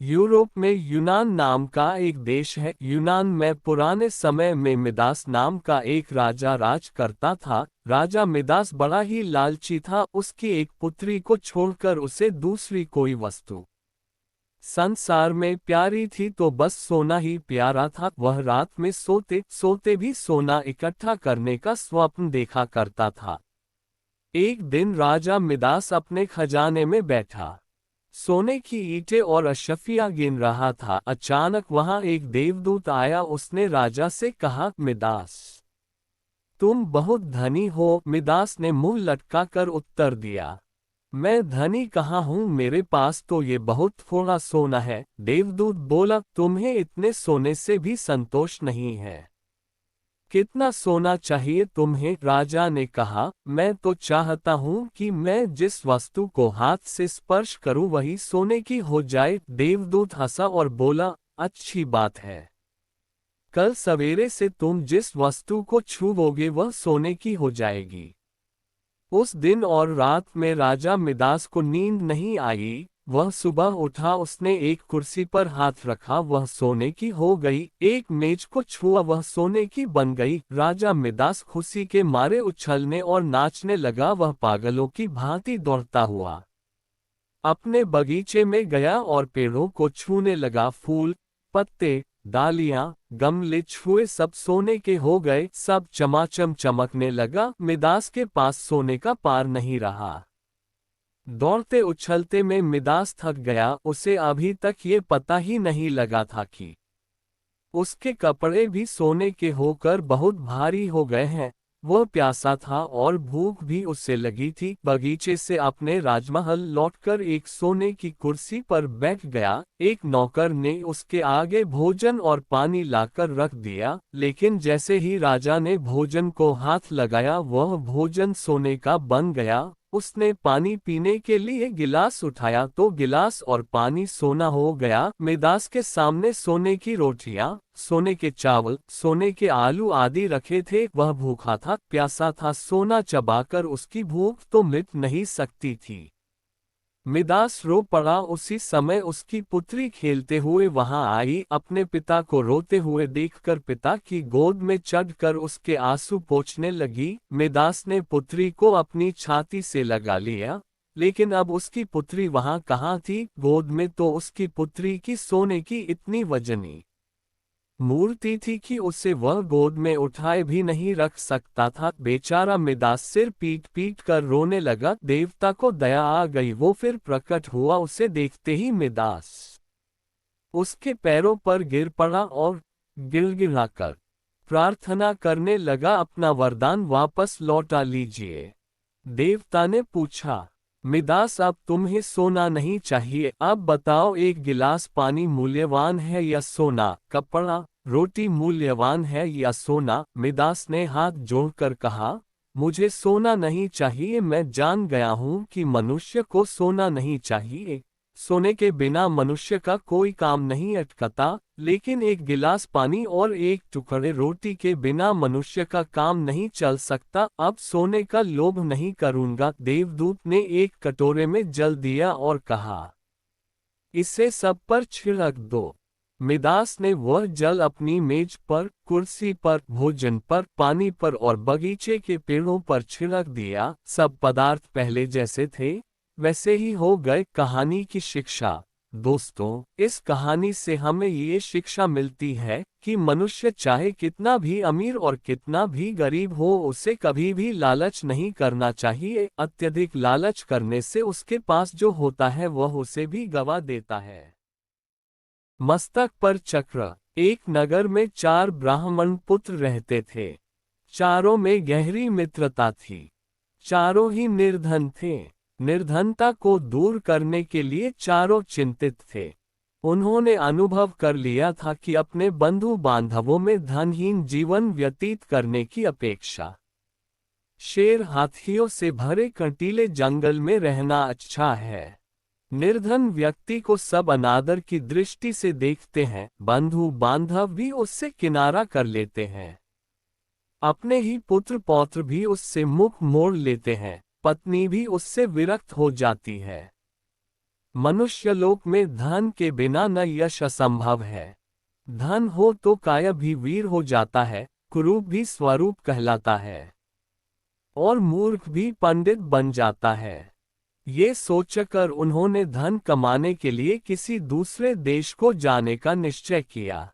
Europe में यूनान नाम का एक देश है। यूनान में पुराने समय में मिदास नाम का एक राजा राज करता था। राजा मिदास बड़ा ही लालची था। उसकी एक पुत्री को छोड़कर उसे दूसरी कोई वस्तु संसार में प्यारी थी तो बस सोना ही प्यारा था। वह रात में सोते सोते भी सोना इकट्ठा करने का स्वप्न देखा करता था। एक दिन राजा मिदास अपने खजाने में बैठा सोने की ईंटें और अशफियां गिन रहा था। अचानक वहां एक देवदूत आया। उसने राजा से कहा, मिदास, तुम बहुत धनी हो। मिदास ने मुंह लटका कर उत्तर दिया, मैं धनी कहाँ हूँ, मेरे पास तो ये बहुत थोड़ा सोना है। देवदूत बोला, तुम्हें इतने सोने से भी संतोष नहीं है। कितना सोना चाहिए तुम्हें? राजा ने कहा, मैं तो चाहता हूँ कि मैं जिस वस्तु को हाथ से स्पर्श करूँ वही सोने की हो जाए। देवदूत हंसा और बोला, अच्छी बात है। कल सवेरे से तुम जिस वस्तु को छूओगे वह सोने की हो जाएगी। उस दिन और रात में राजा मिदास को नींद नहीं आई। वह सुबह उठा, उसने एक कुर्सी पर हाथ रखा, वह सोने की हो गई। एक मेज को छुआ, वह सोने की बन गई। राजा मिदास खुशी के मारे उछलने और नाचने लगा। वह पागलों की भांति दौड़ता हुआ अपने बगीचे में गया और पेड़ों को छूने लगा। फूल, पत्ते, डालियां, गमले छुए, सब सोने के हो गए। सब चमाचम चमकने लगा। मिदास के पास सोने का पार नहीं रहा। दौड़ते उछलते में मिदास थक गया। उसे अभी तक ये पता ही नहीं लगा था कि उसके कपड़े भी सोने के होकर बहुत भारी हो गए हैं। वह प्यासा था और भूख भी उससे लगी थी। बगीचे से अपने राजमहल लौटकर एक सोने की कुर्सी पर बैठ गया। एक नौकर ने उसके आगे भोजन और पानी लाकर रख दिया, लेकिन जैसे ही राजा ने भोजन को हाथ लगाया वह भोजन सोने का बन गया। उसने पानी पीने के लिए गिलास उठाया तो गिलास और पानी सोना हो गया। मिदास के सामने सोने की रोटियां, सोने के चावल, सोने के आलू आदि रखे थे। वह भूखा था, प्यासा था। सोना चबाकर उसकी भूख तो मिट नहीं सकती थी। मिदास रो पड़ा। उसी समय उसकी पुत्री खेलते हुए वहां आई। अपने पिता को रोते हुए देखकर पिता की गोद में चढ़कर उसके आंसू पोंछने लगी। मिदास ने पुत्री को अपनी छाती से लगा लिया, लेकिन अब उसकी पुत्री वहां कहाँ थी? गोद में तो उसकी पुत्री की सोने की इतनी वजनी मूर्ति थी कि उसे वह गोद में उठाए भी नहीं रख सकता था। बेचारा मिदास सिर पीट पीट कर रोने लगा। देवता को दया आ गई, वो फिर प्रकट हुआ। उसे देखते ही मिदास उसके पैरों पर गिर पड़ा और गिड़गिड़ाकर प्रार्थना करने लगा, अपना वरदान वापस लौटा लीजिए। देवता ने पूछा, मिदास, अब तुम्हें सोना नहीं चाहिए, अब बताओ, एक गिलास पानी मूल्यवान है या सोना? कपड़ा, रोटी मूल्यवान है या सोना? मिदास ने हाथ जोड़कर कहा, मुझे सोना नहीं चाहिए। मैं जान गया हूँ कि मनुष्य को सोना नहीं चाहिए। सोने के बिना मनुष्य का कोई काम नहीं अटकता, लेकिन एक गिलास पानी और एक टुकड़े रोटी के बिना मनुष्य का काम नहीं चल सकता। अब सोने का लोभ नहीं करूंगा। देवदूत ने एक कटोरे में जल दिया और कहा, इसे सब पर छिड़क दो। मिदास ने वह जल अपनी मेज पर, कुर्सी पर, भोजन पर, पानी पर और बगीचे के पेड़ों पर छिड़क दिया। सब पदार्थ पहले जैसे थे वैसे ही हो गए। कहानी की शिक्षा। दोस्तों, इस कहानी से हमें ये शिक्षा मिलती है कि मनुष्य चाहे कितना भी अमीर और कितना भी गरीब हो, उसे कभी भी लालच नहीं करना चाहिए। अत्यधिक लालच करने से उसके पास जो होता है वह उसे भी गवा देता है। मस्तक पर चक्र। एक नगर में 4 ब्राह्मण पुत्र रहते थे। चारों में गहरी मित्रता थी। चारों ही निर्धन थे। निर्धनता को दूर करने के लिए चारों चिंतित थे। उन्होंने अनुभव कर लिया था कि अपने बंधु बांधवों में धनहीन जीवन व्यतीत करने की अपेक्षा शेर हाथियों से भरे कंटीले जंगल में रहना अच्छा है। निर्धन व्यक्ति को सब अनादर की दृष्टि से देखते हैं। बंधु बांधव भी उससे किनारा कर लेते हैं। अपने ही पुत्र पौत्र भी उससे मुख मोड़ लेते हैं। पत्नी भी उससे विरक्त हो जाती है। मनुष्यलोक में धन के बिना न यश असंभव है। धन हो तो काया भी वीर हो जाता है, कुरूप भी स्वरूप कहलाता है, और मूर्ख भी पंडित बन जाता है। ये सोचकर उन्होंने धन कमाने के लिए किसी दूसरे देश को जाने का निश्चय किया।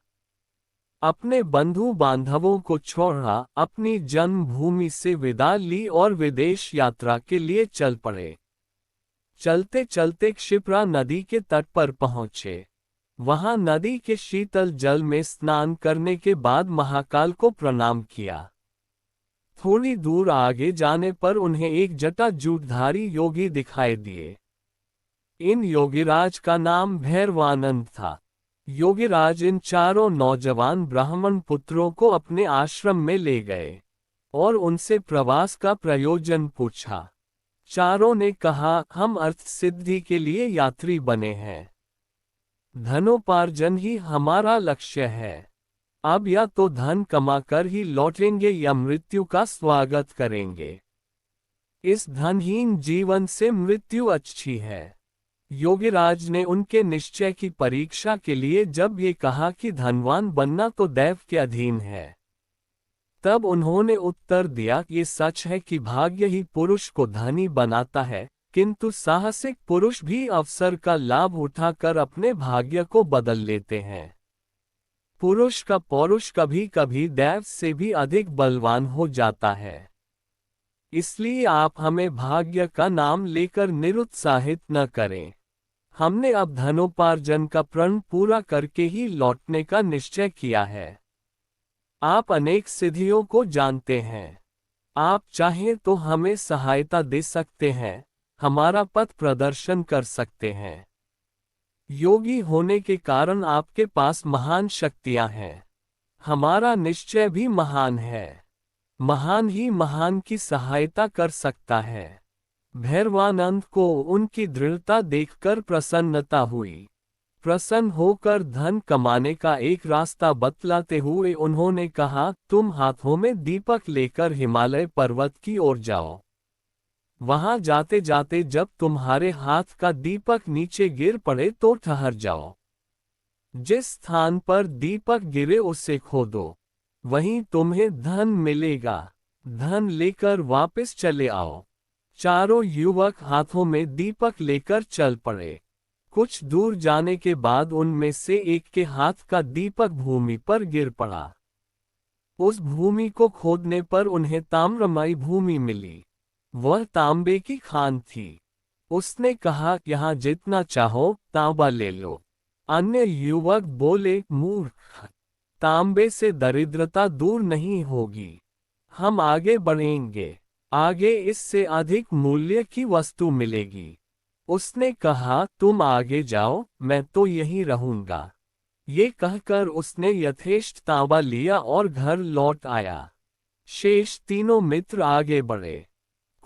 अपने बंधु बांधवों को छोड़ा, अपनी जन्मभूमि से विदा ली और विदेश यात्रा के लिए चल पड़े। चलते चलते क्षिप्रा नदी के तट पर पहुंचे। वहां नदी के शीतल जल में स्नान करने के बाद महाकाल को प्रणाम किया। थोड़ी दूर आगे जाने पर उन्हें एक जटाजूटधारी योगी दिखाई दिए। इन योगीराज का नाम भैरवानंद था। योगीराज इन चारों नौजवान ब्राह्मण पुत्रों को अपने आश्रम में ले गए और उनसे प्रवास का प्रयोजन पूछा। चारों ने कहा, हम अर्थ सिद्धि के लिए यात्री बने हैं। धनोपार्जन ही हमारा लक्ष्य है। अब या तो धन कमाकर ही लौटेंगे या मृत्यु का स्वागत करेंगे। इस धनहीन जीवन से मृत्यु अच्छी है। योगीराज ने उनके निश्चय की परीक्षा के लिए जब ये कहा कि धनवान बनना तो दैव के अधीन है, तब उन्होंने उत्तर दिया, ये सच है कि भाग्य ही पुरुष को धनी बनाता है, किंतु साहसिक पुरुष भी अवसर का लाभ उठाकर अपने भाग्य को बदल लेते हैं। पुरुष का पौरुष कभी कभी दैव से भी अधिक बलवान हो जाता है। इसलिए आप हमें भाग्य का नाम लेकर निरुत्साहित न करें। हमने अब धनोपार्जन का प्रण पूरा करके ही लौटने का निश्चय किया है। आप अनेक सिद्धियों को जानते हैं। आप चाहें तो हमें सहायता दे सकते हैं, हमारा पथ प्रदर्शन कर सकते हैं। योगी होने के कारण आपके पास महान शक्तियां हैं। हमारा निश्चय भी महान है। महान ही महान की सहायता कर सकता है। भैरवानंद को उनकी दृढ़ता देखकर प्रसन्नता हुई। प्रसन्न होकर धन कमाने का एक रास्ता बतलाते हुए उन्होंने कहा, तुम हाथों में दीपक लेकर हिमालय पर्वत की ओर जाओ। वहां जाते जाते जब तुम्हारे हाथ का दीपक नीचे गिर पड़े तो ठहर जाओ। जिस स्थान पर दीपक गिरे उसे खोदो, वहीं तुम्हें धन मिलेगा। धन लेकर वापस चले आओ। चारों युवक हाथों में दीपक लेकर चल पड़े। कुछ दूर जाने के बाद उनमें से एक के हाथ का दीपक भूमि पर गिर पड़ा। उस भूमि को खोदने पर उन्हें ताम्रमयी भूमि मिली। वह तांबे की खान थी। उसने कहा, यहाँ जितना चाहो तांबा ले लो। अन्य युवक बोले, मूर्ख, तांबे से दरिद्रता दूर नहीं होगी। हम आगे बढ़ेंगे, आगे इससे अधिक मूल्य की वस्तु मिलेगी। उसने कहा, तुम आगे जाओ, मैं तो यहीं रहूंगा। ये कहकर उसने यथेष्ट तांबा लिया और घर लौट आया। शेष तीनों मित्र आगे बढ़े।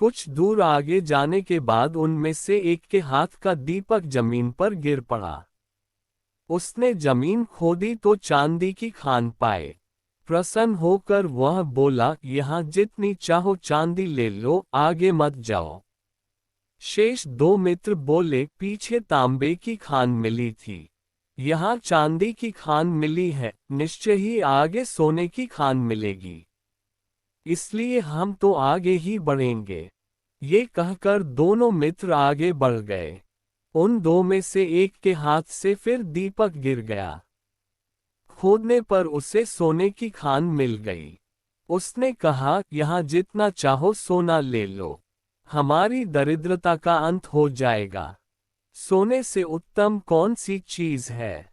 कुछ दूर आगे जाने के बाद उनमें से एक के हाथ का दीपक जमीन पर गिर पड़ा। उसने जमीन खोदी तो चांदी की खान पाए। प्रसन्न होकर वह बोला, यहाँ जितनी चाहो चांदी ले लो, आगे मत जाओ। शेष दो मित्र बोले, पीछे तांबे की खान मिली थी, यहाँ चांदी की खान मिली है, निश्चय ही आगे सोने की खान मिलेगी, इसलिए हम तो आगे ही बढ़ेंगे। ये कहकर दोनों मित्र आगे बढ़ गए। उन दो में से एक के हाथ से फिर दीपक गिर गया। खोदने पर उसे सोने की खान मिल गई। उसने कहा, यहाँ जितना चाहो सोना ले लो, हमारी दरिद्रता का अंत हो जाएगा। सोने से उत्तम कौन सी चीज है?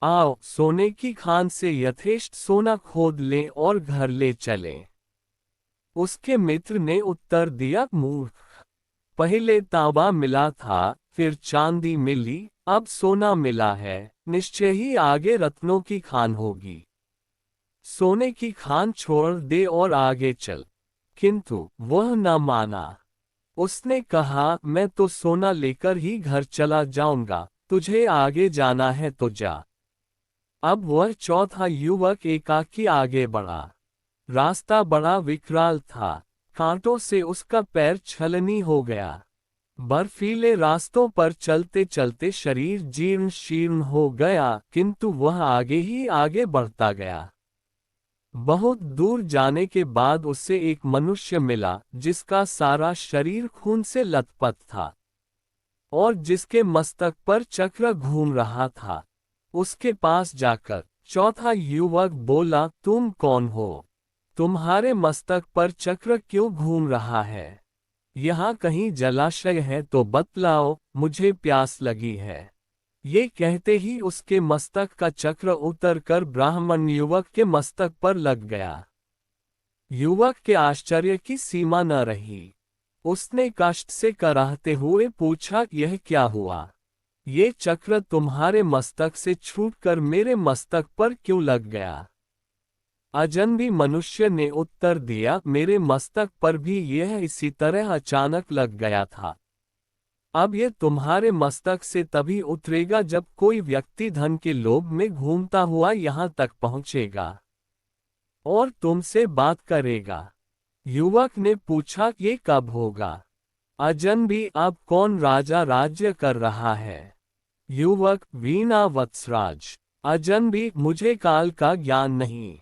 आओ, सोने की खान से यथेष्ट सोना खोद लें और घर ले चलें। उसके मित्र ने उत्तर दिया, मूर्ख, पहले तांबा मिला था, फिर चांदी मिली, अब सोना मिला है, निश्चय ही आगे रत्नों की खान होगी। सोने की खान छोड़ दे और आगे चल। किंतु वह न माना। उसने कहा, मैं तो सोना लेकर ही घर चला जाऊंगा, तुझे आगे जाना है तो जा। अब वह चौथा युवक एकाकी आगे बढ़ा। रास्ता बड़ा विकराल था, कांटों से उसका पैर छलनी हो गया। बर्फीले रास्तों पर चलते चलते शरीर जीर्ण शीर्ण हो गया, किंतु वह आगे ही आगे बढ़ता गया। बहुत दूर जाने के बाद उसे एक मनुष्य मिला जिसका सारा शरीर खून से लथपथ था और जिसके मस्तक पर चक्र घूम रहा था। उसके पास जाकर चौथा युवक बोला, तुम कौन हो? तुम्हारे मस्तक पर चक्र क्यों घूम रहा है? यहाँ कहीं जलाशय है तो बतलाओ, मुझे प्यास लगी है। ये कहते ही उसके मस्तक का चक्र उतरकर ब्राह्मण युवक के मस्तक पर लग गया। युवक के आश्चर्य की सीमा न रही। उसने कष्ट से कराहते हुए पूछा, यह क्या हुआ? ये चक्र तुम्हारे मस्तक से छूटकर मेरे मस्तक पर क्यों लग गया? अजनबी मनुष्य ने उत्तर दिया, मेरे मस्तक पर भी यह इसी तरह अचानक लग गया था। अब यह तुम्हारे मस्तक से तभी उतरेगा जब कोई व्यक्ति धन के लोभ में घूमता हुआ यहाँ तक पहुँचेगा और तुमसे बात करेगा। युवक ने पूछा, ये कब होगा? अजनबी, अब कौन राजा राज्य कर रहा है? युवक, वीणा वत्सराज। अजनबी, मुझे काल का ज्ञान नहीं।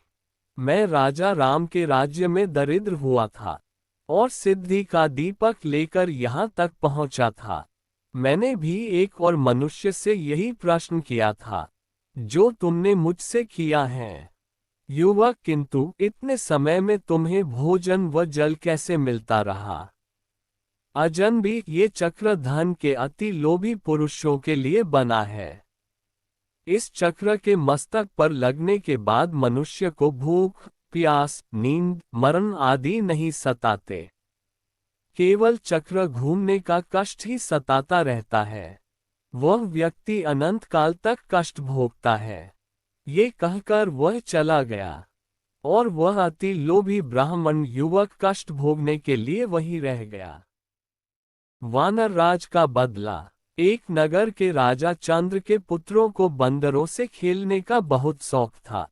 मैं राजा राम के राज्य में दरिद्र हुआ था और सिद्धि का दीपक लेकर यहाँ तक पहुँचा था। मैंने भी एक और मनुष्य से यही प्रश्न किया था जो तुमने मुझसे किया है। युवक, किंतु इतने समय में तुम्हें भोजन व जल कैसे मिलता रहा? अजनबी, ये चक्र धन के अति लोभी पुरुषों के लिए बना है। इस चक्र के मस्तक पर लगने के बाद मनुष्य को भूख, प्यास, नींद, मरण आदि नहीं सताते। केवल चक्र घूमने का कष्ट ही सताता रहता है। वह व्यक्ति अनंत काल तक कष्ट भोगता है। ये कहकर वह चला गया और वह अति लोभी ब्राह्मण युवक कष्ट भोगने के लिए वहीं रह गया। वानर राज का बदला। एक नगर के राजा चंद्र के पुत्रों को बंदरों से खेलने का बहुत शौक था।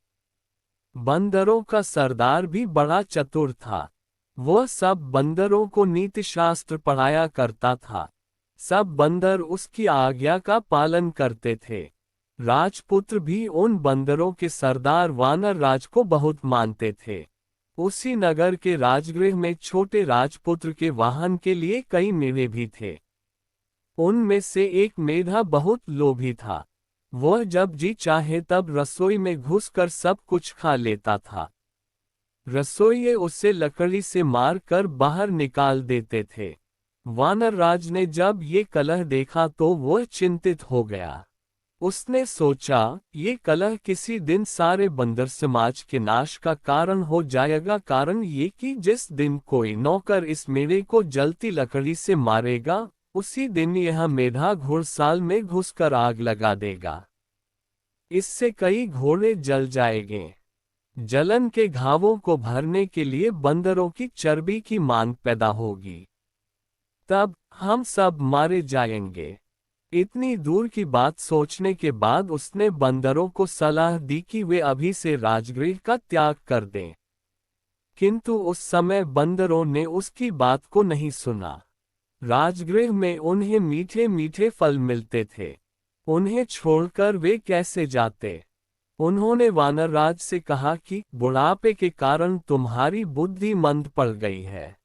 बंदरों का सरदार भी बड़ा चतुर था। वह सब बंदरों को नीति शास्त्र पढ़ाया करता था। सब बंदर उसकी आज्ञा का पालन करते थे। राजपुत्र भी उन बंदरों के सरदार वानर राज को बहुत मानते थे। उसी नगर के राजगृह में छोटे राजपुत्र के वाहन के लिए कई मेढ़े भी थे। उनमें से एक मेढ़ा बहुत लोभी था। वह जब जी चाहे तब रसोई में घुसकर सब कुछ खा लेता था। रसोइये उसे लकड़ी से मार कर बाहर निकाल देते थे। वानर राज ने जब ये कलह देखा तो वह चिंतित हो गया। उसने सोचा, ये कलह किसी दिन सारे बंदर समाज के नाश का कारण हो जाएगा। कारण ये कि जिस दिन कोई नौकर इस मेढ़े को जलती लकड़ी से मारेगा, उसी दिन यह मेढ़ा घुड़साल में घुसकर आग लगा देगा। इससे कई घोड़े जल जाएंगे। जलन के घावों को भरने के लिए बंदरों की चर्बी की मांग पैदा होगी। तब हम सब मारे जाएंगे। इतनी दूर की बात सोचने के बाद उसने बंदरों को सलाह दी कि वे अभी से राजगृह का त्याग कर दें। किंतु उस समय बंदरों ने उसकी बात को नहीं सुना। राजगृह में उन्हें मीठे मीठे फल मिलते थे। उन्हें छोड़कर वे कैसे जाते? उन्होंने वानरराज से कहा कि बुढ़ापे के कारण तुम्हारी बुद्धि मंद पड़ गई है।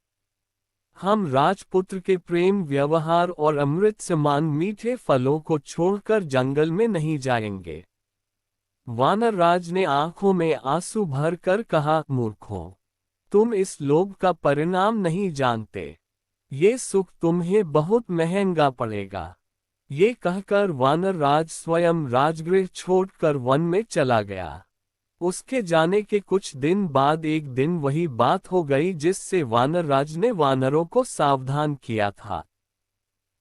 हम राजपुत्र के प्रेम व्यवहार और अमृत समान मीठे फलों को छोड़कर जंगल में नहीं जाएंगे। वानरराज ने आंखों में आंसू भरकर कहा, मूर्खों, तुम इस लोभ का परिणाम नहीं जानते। ये सुख तुम्हें बहुत महंगा पड़ेगा। ये कहकर वानरराज स्वयं राजगृह छोड़कर वन में चला गया। उसके जाने के कुछ दिन बाद एक दिन वही बात हो गई जिससे वानरराज ने वानरों को सावधान किया था।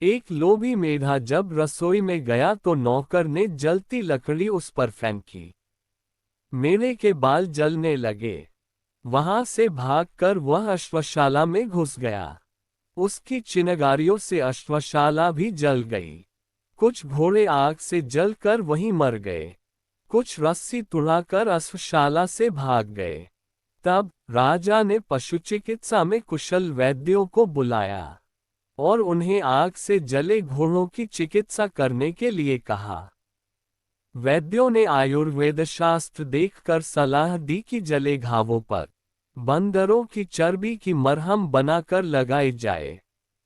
एक लोभी मेढ़ा जब रसोई में गया तो नौकर ने जलती लकड़ी उस पर फेंकी। मेढ़े के बाल जलने लगे। वहां से भागकर वह अश्वशाला में घुस गया। उसकी चिनगारियों से अश्वशाला भी जल गई। कुछ घोड़े आग से जलकर वहीं मर गए। कुछ रस्सी तुड़ाकर अश्वशाला से भाग गए। तब राजा ने पशु चिकित्सा में कुशल वैद्यों को बुलाया। और उन्हें आग से जले घोड़ों की चिकित्सा करने के लिए कहा। वैद्यों ने आयुर्वेद शास्त्र देखकर सलाह दी कि जले घावों पर बंदरों की चर्बी की मरहम बनाकर लगाई जाए।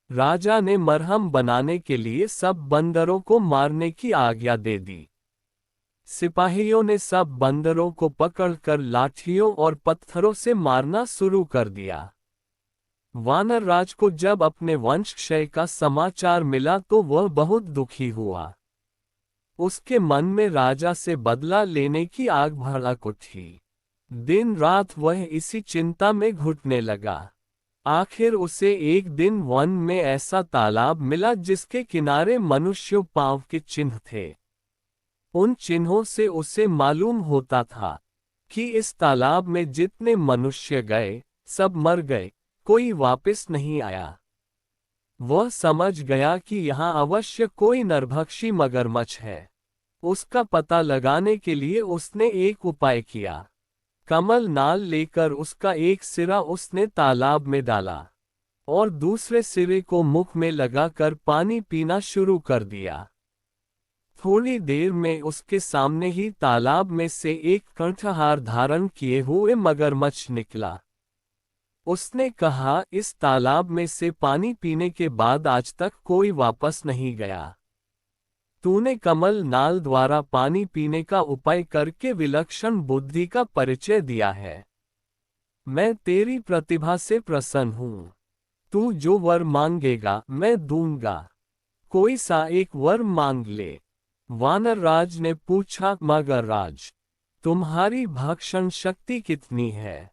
राजा ने मरहम बनाने के लिए सब बंदरों को मारने की आज्ञा दे दी। सिपाहियों ने सब बंदरों को पकड़कर लाठियों और पत्थरों से मारना शुरू कर दिया। वानर राज को जब अपने वंश क्षय का समाचार मिला तो वह बहुत दुखी हुआ। उसके मन में राजा से बदला लेने की आग भड़क उठी। दिन रात वह इसी चिंता में घुटने लगा। आखिर उसे एक दिन वन में ऐसा तालाब मिला जिसके किनारे मनुष्यों पांव के चिन्ह थे। उन चिन्हों से उसे मालूम होता था कि इस तालाब में जितने मनुष्य गए सब मर गए, कोई वापस नहीं आया। वह समझ गया कि यहाँ अवश्य कोई नरभक्षी मगरमच्छ है। उसका पता लगाने के लिए उसने एक उपाय किया। कमल नाल लेकर उसका एक सिरा उसने तालाब में डाला और दूसरे सिरे को मुख में लगाकर पानी पीना शुरू कर दिया। थोड़ी देर में उसके सामने ही तालाब में से एक कंठहार धारण किए हुए मगरमच्छ निकला। उसने कहा, इस तालाब में से पानी पीने के बाद आज तक कोई वापस नहीं गया। तूने कमल नाल द्वारा पानी पीने का उपाय करके विलक्षण बुद्धि का परिचय दिया है। मैं तेरी प्रतिभा से प्रसन्न हूँ। तू जो वर मांगेगा मैं दूंगा। कोई सा एक वर मांग ले। वानर राज ने पूछा, मगर राज, तुम्हारी भक्षण शक्ति कितनी है?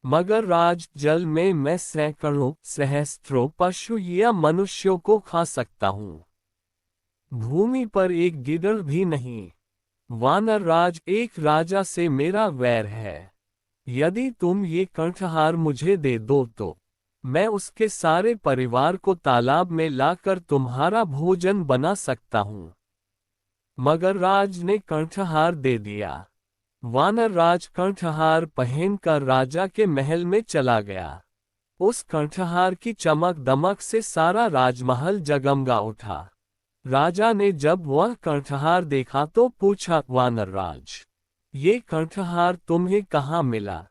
मगर राज, जल में मैं सैकड़ों सहस्त्रों पशु या मनुष्यों को खा सकता हूँ, भूमि पर एक गिदड़ भी नहीं। वानर राज, एक राजा से मेरा वैर है। यदि तुम ये कंठहार मुझे दे दो तो मैं उसके सारे परिवार को तालाब में लाकर तुम्हारा भोजन बना सकता हूँ। मगर राज ने कंठहार दे दिया। वानर राज कंठहार पहनकर राजा के महल में चला गया। उस कंठहार की चमक दमक से सारा राजमहल जगमगा उठा। राजा ने जब वह कंठहार देखा तो पूछा, वानर राज, ये कंठहार तुम्हें कहाँ मिला?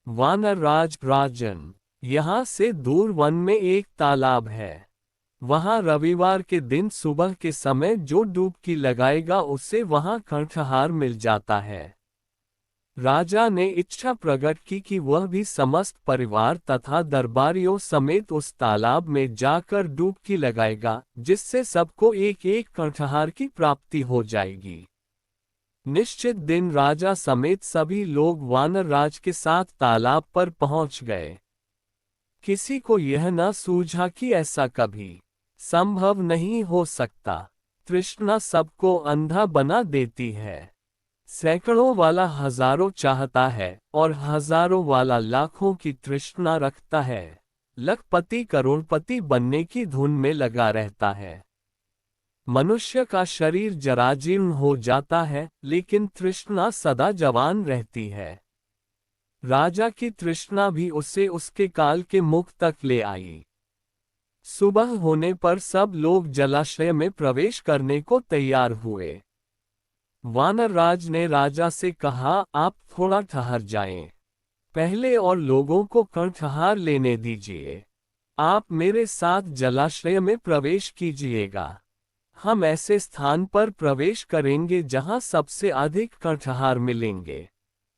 वानर राज, राजन, यहाँ से दूर वन में एक तालाब है। वहाँ रविवार के दिन सुबह के समय जो डुबकी लगाएगा उसे वहाँ कंठहार मिल जाता है। राजा ने इच्छा प्रकट की कि वह भी समस्त परिवार तथा दरबारियों समेत उस तालाब में जाकर डुबकी लगाएगा, जिससे सबको एक एक कंठहार की प्राप्ति हो जाएगी। निश्चित दिन राजा समेत सभी लोग वानर राज के साथ तालाब पर पहुंच गए। किसी को यह न सूझा कि ऐसा कभी संभव नहीं हो सकता। तृष्णा सबको अंधा बना देती है। सैकड़ों वाला हजारों चाहता है और हजारों वाला लाखों की तृष्णा रखता है। लखपति करोड़पति बनने की धुन में लगा रहता है। मनुष्य का शरीर जराजीर्ण हो जाता है, लेकिन तृष्णा सदा जवान रहती है। राजा की तृष्णा भी उसे उसके काल के मुख तक ले आई। सुबह होने पर सब लोग जलाशय में प्रवेश करने को तैयार हुए। वानर राज ने राजा से कहा, आप थोड़ा ठहर जाएं। पहले और लोगों को कंठहार लेने दीजिए। आप मेरे साथ जलाशय में प्रवेश कीजिएगा। हम ऐसे स्थान पर प्रवेश करेंगे जहां सबसे अधिक कंठहार मिलेंगे।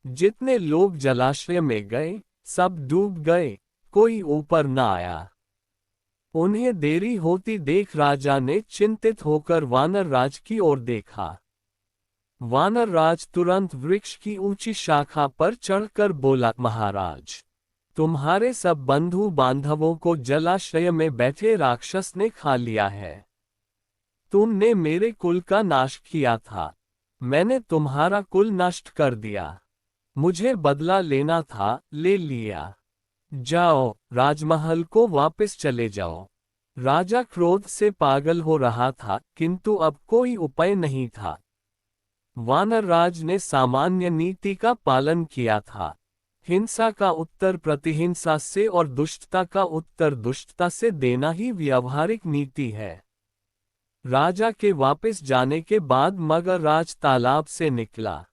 जितने लोग जलाशय में गए सब डूब गए, कोई ऊपर न आया। उन्हें देरी होती देख राजा ने चिंतित होकर वानर राज की ओर देखा। वानर राज तुरंत वृक्ष की ऊंची शाखा पर चढ़कर बोला, महाराज, तुम्हारे सब बंधु बांधवों को जलाशय में बैठे राक्षस ने खा लिया है। तुमने मेरे कुल का नाश किया था, मैंने तुम्हारा कुल नष्ट कर दिया। मुझे बदला लेना था, ले लिया। जाओ, राजमहल को वापस चले जाओ। राजा क्रोध से पागल हो रहा था, किंतु अब कोई उपाय नहीं था। वानर राज ने सामान्य नीति का पालन किया था। हिंसा का उत्तर प्रतिहिंसा से और दुष्टता का उत्तर दुष्टता से देना ही व्यावहारिक नीति है। राजा के वापस जाने के बाद मगर राज तालाब से निकला।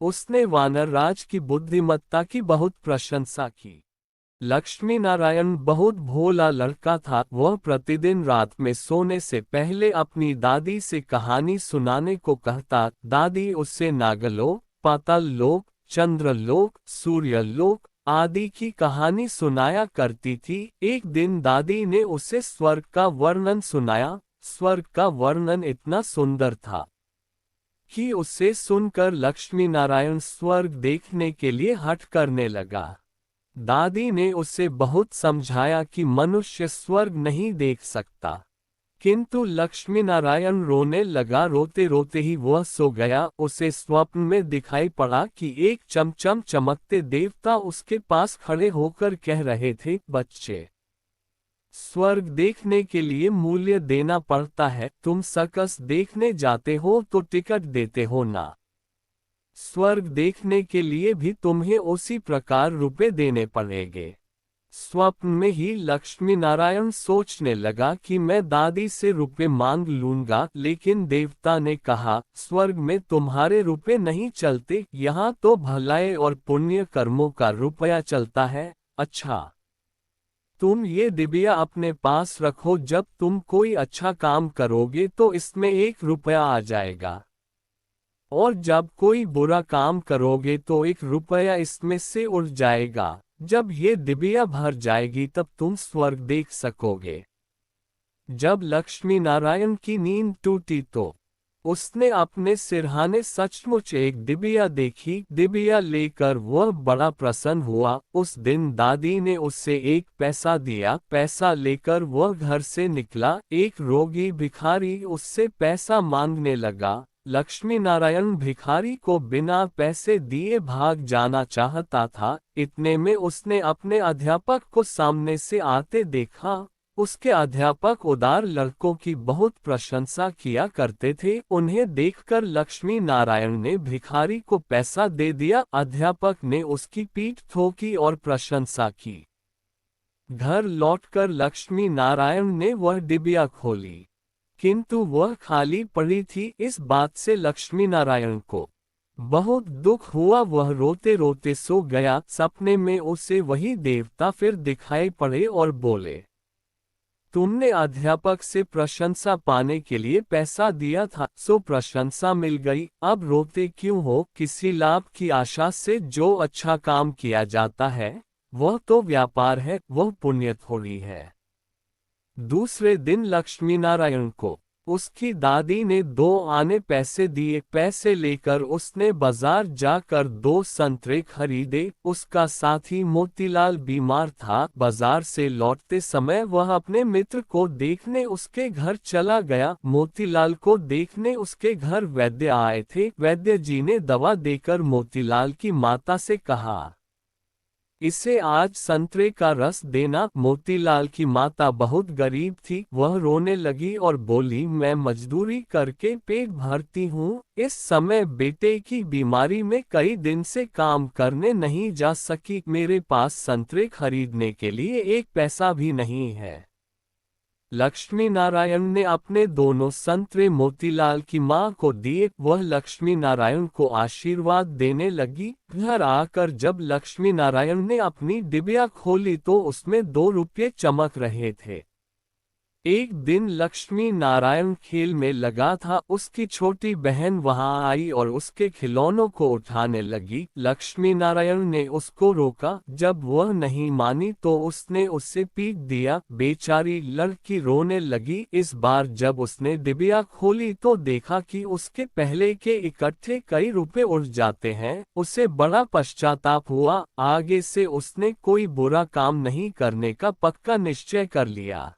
उसने वानर राज की बुद्धिमत्ता की बहुत प्रशंसा की। लक्ष्मी नारायण बहुत भोला लड़का था। वह प्रतिदिन रात में सोने से पहले अपनी दादी से कहानी सुनाने को कहता। दादी उससे नागलोक, पाताल लोक, चंद्रलोक, सूर्यलोक आदि की कहानी सुनाया करती थी। एक दिन दादी ने उसे स्वर्ग का वर्णन सुनाया। स्वर्ग का वर्णन इतना सुंदर था कि उसे सुनकर लक्ष्मी नारायण स्वर्ग देखने के लिए हठ करने लगा। दादी ने उसे बहुत समझाया कि मनुष्य स्वर्ग नहीं देख सकता, किंतु लक्ष्मी नारायण रोने लगा। रोते रोते ही वह सो गया। उसे स्वप्न में दिखाई पड़ा कि एक चमचम चमकते देवता उसके पास खड़े होकर कह रहे थे, बच्चे, स्वर्ग देखने के लिए मूल्य देना पड़ता है। तुम सर्कस देखने जाते हो तो टिकट देते हो ना। स्वर्ग देखने के लिए भी तुम्हें उसी प्रकार रुपए देने पड़ेंगे। स्वप्न में ही लक्ष्मी नारायण सोचने लगा कि मैं दादी से रुपए मांग लूंगा, लेकिन देवता ने कहा, स्वर्ग में तुम्हारे रुपए नहीं चलते, यहाँ तो भलाई और पुण्य कर्मों का रुपया चलता है। अच्छा, तुम ये डिबिया अपने पास रखो। जब तुम कोई अच्छा काम करोगे तो इसमें 1 रुपया आ जाएगा, और जब कोई बुरा काम करोगे तो 1 रुपया इसमें से उड़ जाएगा। जब ये डिबिया भर जाएगी तब तुम स्वर्ग देख सकोगे। जब लक्ष्मी नारायण की नींद टूटी तो उसने अपने सिरहाने सचमुच एक डिबिया देखी। डिबिया लेकर वह बड़ा प्रसन्न हुआ। उस दिन दादी ने उसे 1 पैसा दिया। पैसा लेकर वह घर से निकला। एक रोगी भिखारी उससे पैसा मांगने लगा। लक्ष्मी नारायण भिखारी को बिना पैसे दिए भाग जाना चाहता था। इतने में उसने अपने अध्यापक को सामने से आते देखा। उसके अध्यापक उदार लड़कों की बहुत प्रशंसा किया करते थे। उन्हें देखकर लक्ष्मी नारायण ने भिखारी को पैसा दे दिया। अध्यापक ने उसकी पीठ ठोकी और प्रशंसा की। घर लौटकर लक्ष्मी नारायण ने वह डिबिया खोली, किंतु वह खाली पड़ी थी। इस बात से लक्ष्मी नारायण को बहुत दुख हुआ। वह रोते रोते सो गया। सपने में उसे वही देवता फिर दिखाई पड़े और बोले, तुमने अध्यापक से प्रशंसा पाने के लिए पैसा दिया था, सो प्रशंसा मिल गई। अब रोते क्यों हो? किसी लाभ की आशा से जो अच्छा काम किया जाता है वह तो व्यापार है, वह पुण्य थोड़ी है। दूसरे दिन लक्ष्मी नारायण को उसकी दादी ने 2 आने पैसे दिए। पैसे लेकर उसने बाजार जाकर 2 संतरे खरीदे। उसका साथी मोतीलाल बीमार था। बाजार से लौटते समय वह अपने मित्र को देखने उसके घर चला गया। मोतीलाल को देखने उसके घर वैद्य आए थे। वैद्य जी ने दवा देकर मोतीलाल की माता से कहा, इसे आज संतरे का रस देना। मोतीलाल की माता बहुत गरीब थी। वह रोने लगी और बोली, मैं मजदूरी करके पेट भरती हूँ। इस समय बेटे की बीमारी में कई दिन से काम करने नहीं जा सकी। मेरे पास संतरे खरीदने के लिए 1 पैसा भी नहीं है। लक्ष्मी नारायण ने अपने दोनों संतरे मोतीलाल की मां को दिए। वह लक्ष्मी नारायण को आशीर्वाद देने लगी। घर आकर जब लक्ष्मी नारायण ने अपनी डिबिया खोली तो उसमें 2 रुपये चमक रहे थे। एक दिन लक्ष्मी नारायण खेल में लगा था। उसकी छोटी बहन वहां आई और उसके खिलौनों को उठाने लगी। लक्ष्मी नारायण ने उसको रोका। जब वह नहीं मानी तो उसने उसे पीट दिया। बेचारी लड़की रोने लगी। इस बार जब उसने डिबिया खोली तो देखा कि उसके पहले के इकट्ठे कई रुपए उड़ जाते हैं। उसे बड़ा पश्चाताप हुआ। आगे से उसने कोई बुरा काम नहीं करने का पक्का निश्चय कर लिया।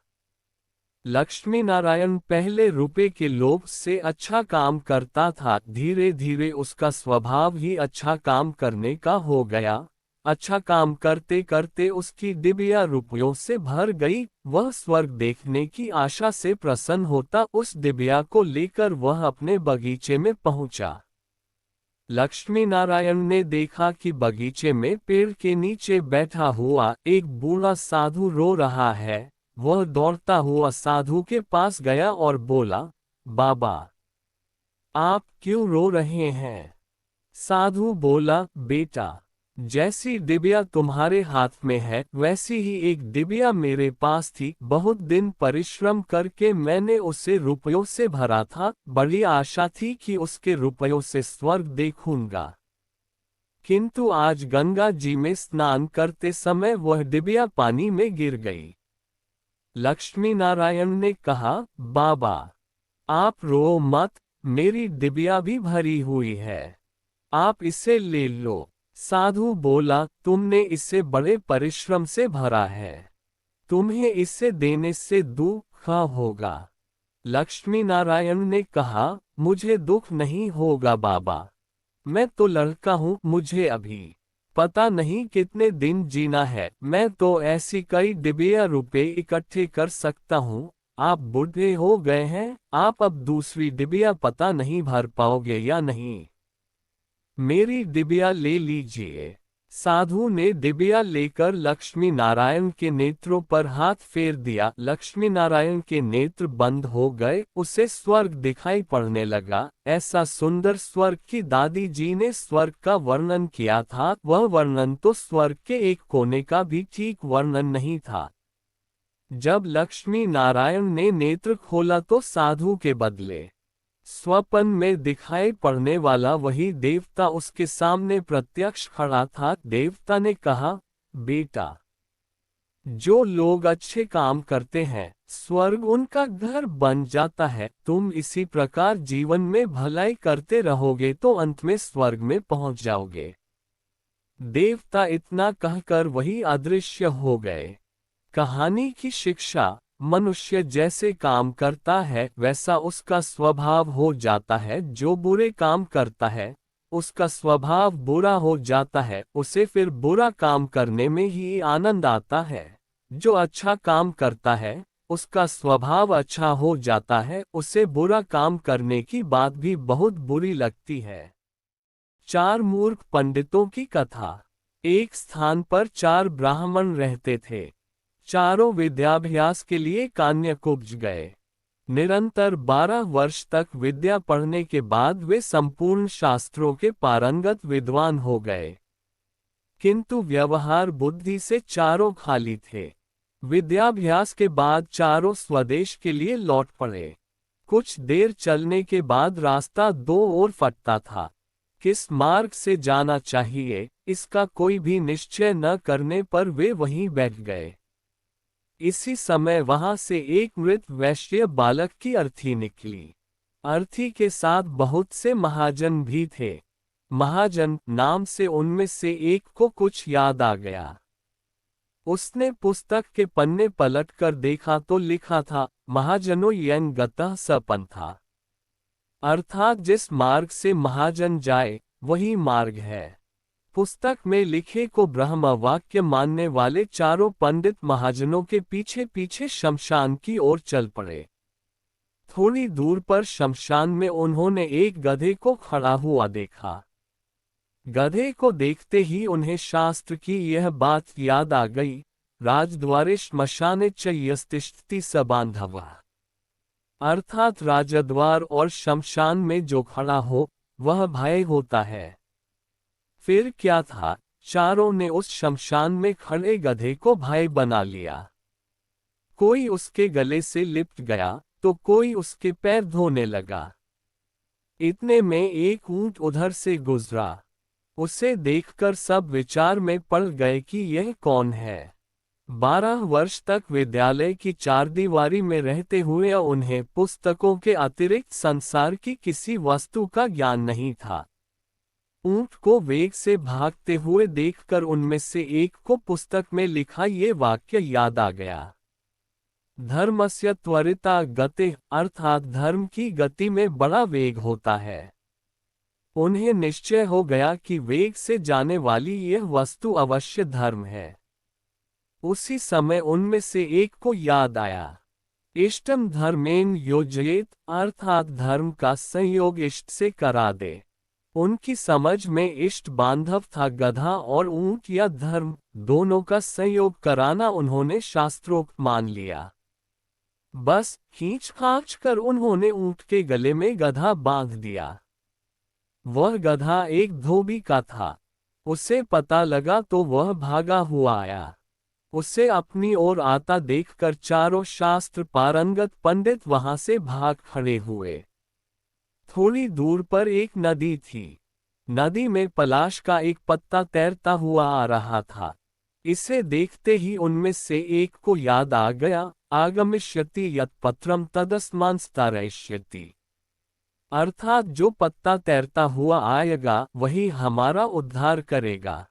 लक्ष्मी नारायण पहले रुपए के लोभ से अच्छा काम करता था। धीरे धीरे उसका स्वभाव ही अच्छा काम करने का हो गया। अच्छा काम करते करते उसकी डिबिया रुपयों से भर गई। वह स्वर्ग देखने की आशा से प्रसन्न होता। उस डिबिया को लेकर वह अपने बगीचे में पहुंचा। लक्ष्मी नारायण ने देखा कि बगीचे में पेड़ के नीचे बैठा हुआ एक बूढ़ा साधु रो रहा है। वह दौड़ता हुआ साधु के पास गया और बोला, बाबा, आप क्यों रो रहे हैं? साधु बोला, बेटा, जैसी डिबिया तुम्हारे हाथ में है वैसी ही एक डिबिया मेरे पास थी। बहुत दिन परिश्रम करके मैंने उसे रुपयों से भरा था। बड़ी आशा थी कि उसके रुपयों से स्वर्ग देखूंगा, किंतु आज गंगा जी में स्नान करते समय वह डिबिया पानी में गिर गई। लक्ष्मी नारायण ने कहा, बाबा, आप रो मत, मेरी डिबिया भी भरी हुई है, आप इसे ले लो। साधु बोला, तुमने इसे बड़े परिश्रम से भरा है, तुम्हें इसे देने से दुख होगा। लक्ष्मी नारायण ने कहा, मुझे दुख नहीं होगा बाबा, मैं तो लड़का हूँ, मुझे अभी पता नहीं कितने दिन जीना है। मैं तो ऐसी कई डिबिया रुपए इकट्ठे कर सकता हूँ। आप बूढ़े हो गए हैं, आप अब दूसरी डिबिया पता नहीं भर पाओगे या नहीं, मेरी डिबिया ले लीजिए। साधु ने डिबिया लेकर लक्ष्मी नारायण के नेत्रों पर हाथ फेर दिया। लक्ष्मी नारायण के नेत्र बंद हो गए, उसे स्वर्ग दिखाई पड़ने लगा। ऐसा सुंदर स्वर्ग कि दादी जी ने स्वर्ग का वर्णन किया था, वह वर्णन तो स्वर्ग के एक कोने का भी ठीक वर्णन नहीं था। जब लक्ष्मी नारायण ने नेत्र खोला तो साधु के बदले स्वप्न में दिखाई पड़ने वाला वही देवता उसके सामने प्रत्यक्ष खड़ा था। देवता ने कहा, बेटा, जो लोग अच्छे काम करते हैं स्वर्ग उनका घर बन जाता है। तुम इसी प्रकार जीवन में भलाई करते रहोगे तो अंत में स्वर्ग में पहुंच जाओगे। देवता इतना कहकर वही अदृश्य हो गए। कहानी की शिक्षा, मनुष्य जैसे काम करता है वैसा उसका स्वभाव हो जाता है। जो बुरे काम करता है उसका स्वभाव बुरा हो जाता है, उसे फिर बुरा काम करने में ही आनंद आता है। जो अच्छा काम करता है उसका स्वभाव अच्छा हो जाता है, उसे बुरा काम करने की बात भी बहुत बुरी लगती है। 4 मूर्ख पंडितों की कथा। एक स्थान पर 4 ब्राह्मण रहते थे। चारों विद्याभ्यास के लिए कान्यकुब्ज गए। निरंतर 12 वर्ष तक विद्या पढ़ने के बाद वे संपूर्ण शास्त्रों के पारंगत विद्वान हो गए, किंतु व्यवहार बुद्धि से चारों खाली थे। विद्याभ्यास के बाद चारों स्वदेश के लिए लौट पड़े। कुछ देर चलने के बाद रास्ता 2 ओर फटता था। किस मार्ग से जाना चाहिए इसका कोई भी निश्चय न करने पर वे वहीं बैठ गए। इसी समय वहां से एक मृत वैश्य बालक की अर्थी निकली। अर्थी के साथ बहुत से महाजन भी थे। महाजन नाम से उनमें से एक को कुछ याद आ गया। उसने पुस्तक के पन्ने पलटकर देखा तो लिखा था, महाजनों यं गतः स पंथा, अर्थात जिस मार्ग से महाजन जाए वही मार्ग है। पुस्तक में लिखे को ब्रह्म वाक्य मानने वाले चारों पंडित महाजनों के पीछे पीछे शमशान की ओर चल पड़े। थोड़ी दूर पर शमशान में उन्होंने एक गधे को खड़ा हुआ देखा। गधे को देखते ही उन्हें शास्त्र की यह बात याद आ गई, राजद्वारे श्मशाने च यस्तिष्ठति स बांधवः, अर्थात राजद्वार और शमशान में जो खड़ा हो वह भाई होता है। फिर क्या था, चारों ने उस शमशान में खड़े गधे को भाई बना लिया। कोई उसके गले से लिपट गया तो कोई उसके पैर धोने लगा। इतने में एक ऊंट उधर से गुजरा। उसे देखकर सब विचार में पड़ गए कि यह कौन है। 12 वर्ष तक विद्यालय की चारदीवारी में रहते हुए उन्हें पुस्तकों के अतिरिक्त संसार की किसी वस्तु का ज्ञान नहीं था। ऊंट को वेग से भागते हुए देखकर उनमें से एक को पुस्तक में लिखा ये वाक्य याद आ गया, धर्मस्य त्वरिता गतिः, अर्थात धर्म की गति में बड़ा वेग होता है। उन्हें निश्चय हो गया कि वेग से जाने वाली यह वस्तु अवश्य धर्म है। उसी समय उनमें से एक को याद आया, इष्टम धर्मेन योजयेत, अर्थात धर्म का संयोग इष्ट से करा दे। उनकी समझ में इष्ट बांधव था गधा और ऊंट या धर्म, दोनों का संयोग कराना उन्होंने शास्त्रोक्त मान लिया। बस खींच खांच कर उन्होंने ऊंट के गले में गधा बांध दिया। वह गधा एक धोबी का था। उसे पता लगा तो वह भागा हुआ आया। उसे अपनी ओर आता देखकर चारों शास्त्र पारंगत पंडित वहां से भाग खड़े हुए। थोड़ी दूर पर एक नदी थी। नदी में पलाश का एक पत्ता तैरता हुआ आ रहा था। इसे देखते ही उनमें से एक को याद आ गया, आगमिष्यति यत् पत्रम तदस्मांस्तारयिष्यति। अर्थात जो पत्ता तैरता हुआ आएगा वही हमारा उद्धार करेगा।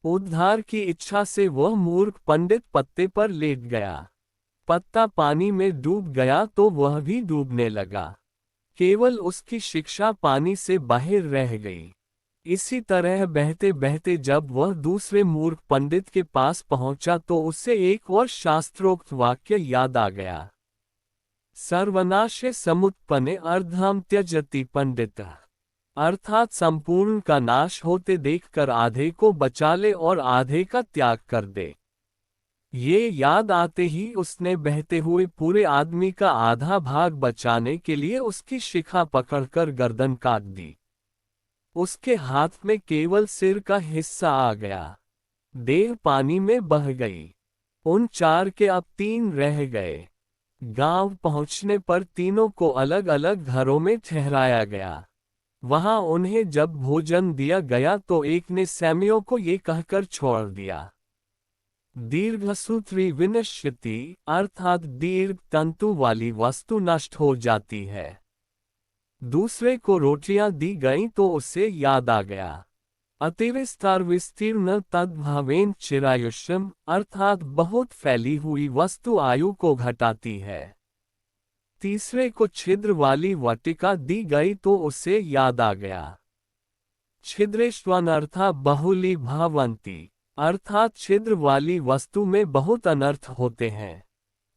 उद्धार की इच्छा से वह मूर्ख पंडित पत्ते पर लेट गया। पत्ता पानी में डूब गया तो वह भी डूबने लगा। केवल उसकी शिक्षा पानी से बाहर रह गई। इसी तरह बहते बहते जब वह दूसरे मूर्ख पंडित के पास पहुंचा तो उसे एक और शास्त्रोक्त वाक्य याद आ गया। सर्वनाशे समुत्पन्ने अर्धम त्यजति पंडितः। अर्थात संपूर्ण का नाश होते देखकर आधे को बचा ले और आधे का त्याग कर दे। ये याद आते ही उसने बहते हुए पूरे आदमी का आधा भाग बचाने के लिए उसकी शिखा पकड़कर गर्दन काट दी। उसके हाथ में केवल सिर का हिस्सा आ गया। देह पानी में बह गई। उन चार के अब तीन रह गए। गांव पहुंचने पर तीनों को अलग अलग घरों में ठहराया गया। वहां उन्हें जब भोजन दिया गया तो एक ने सैमियों को ये कहकर छोड़ दिया, दीर्घसूत्री विनश्यति, अर्थात दीर्घ तंतु वाली वस्तु नष्ट हो जाती है। दूसरे को रोटियां दी गईं तो उसे याद आ गया, अतिविस्तार विस्तीर्ण तद्भावेन चिरायुष्यम, अर्थात बहुत फैली हुई वस्तु आयु को घटाती है। तीसरे को छिद्र वाली वटिका दी गई तो उसे याद आ गया, छिद्रेष्वनर्था बहुली भवन्ति, अर्थात छिद्र वाली वस्तु में बहुत अनर्थ होते हैं।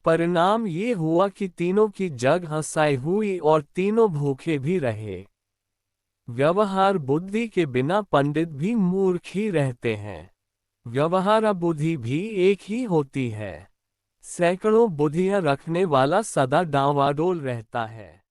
परिणाम ये हुआ कि तीनों की जग हंसाई हुई और तीनों भूखे भी रहे। व्यवहार बुद्धि के बिना पंडित भी मूर्ख ही रहते हैं। व्यवहार बुद्धि भी एक ही होती है। सैकड़ों बुद्धियां रखने वाला सदा डांवाडोल रहता है।